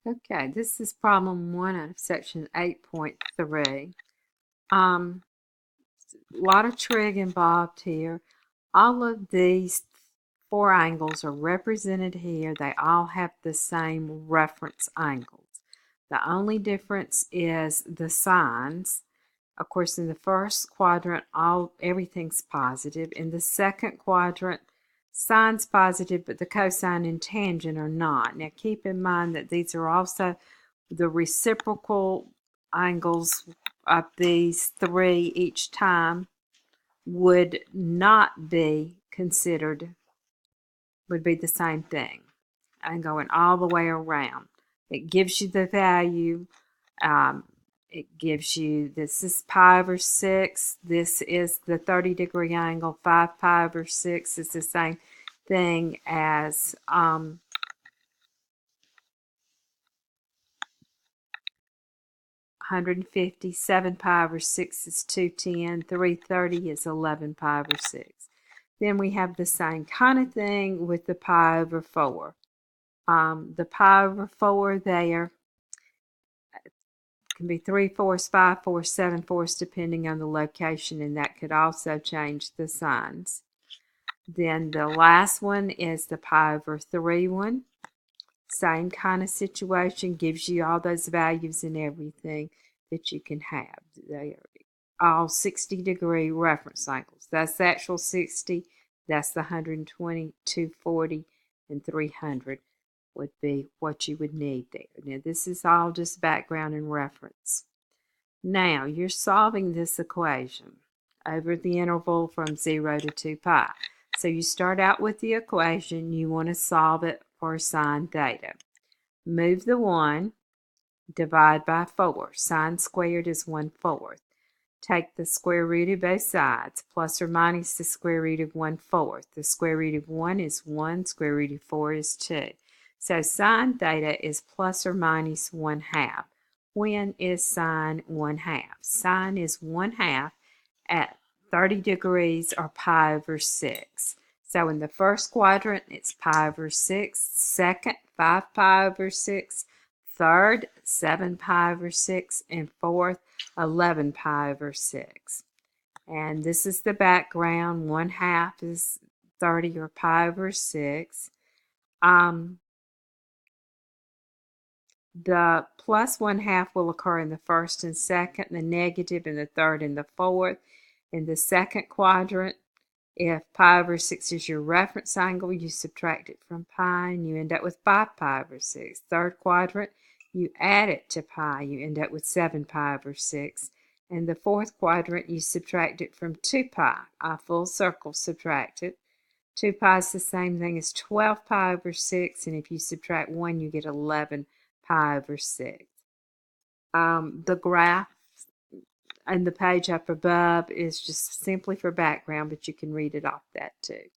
Okay, this is problem 1 out of section 8.3. A lot of trig involved here. All of these 4 angles are represented here. They all have the same reference angles. The only difference is the signs. Of course, in the first quadrant, everything's positive. In the second quadrant, sine's positive, but the cosine and tangent are not. Now, keep in mind that these are also the reciprocal angles of these 3 each time would not be considered, would be the same thing. And going all the way around. It gives you the value. It gives you, this is pi over 6. This is the 30-degree angle. 5 pi over 6 is the same thing as 150. 7 pi over 6 is 210. 330 is 11 pi over 6. Then we have the same kind of thing with the pi over 4. The pi over 4 there can be 3/4, 5/4, 7/4, depending on the location, and that could also change the signs. Then the last one is the pi over 3 one. Same kind of situation, gives you all those values and everything that you can have. They are all 60-degree reference angles. That's the actual 60. That's the 120, 240, and 300 would be what you would need there. Now, this is all just background and reference. Now, you're solving this equation over the interval from 0 to 2 pi. So you start out with the equation. You want to solve it for sine theta. Move the 1, divide by 4. Sine squared is 1/4. Take the square root of both sides, plus or minus the square root of 1/4. The square root of 1 is 1, square root of 4 is 2. So sine theta is plus or minus 1/2. When is sine 1/2? Sine is 1/2 at 30 degrees or pi over 6. So in the first quadrant, it's pi over 6. Second, 5 pi over 6. Third, 7 pi over 6. And fourth, 11 pi over 6. And this is the background. 1/2 is 30 or pi over 6. The plus 1/2 will occur in the first and second, the negative in the third and the fourth. In the second quadrant, if pi over 6 is your reference angle, you subtract it from pi and you end up with 5 pi over 6. Third quadrant, you add it to pi, you end up with 7 pi over 6. And the fourth quadrant, you subtract it from 2 pi. A full circle subtracted. 2 pi is the same thing as 12 pi over 6, and if you subtract 1, you get 11 pi over 6. The graph and the page up above is just simply for background, but you can read it off that too.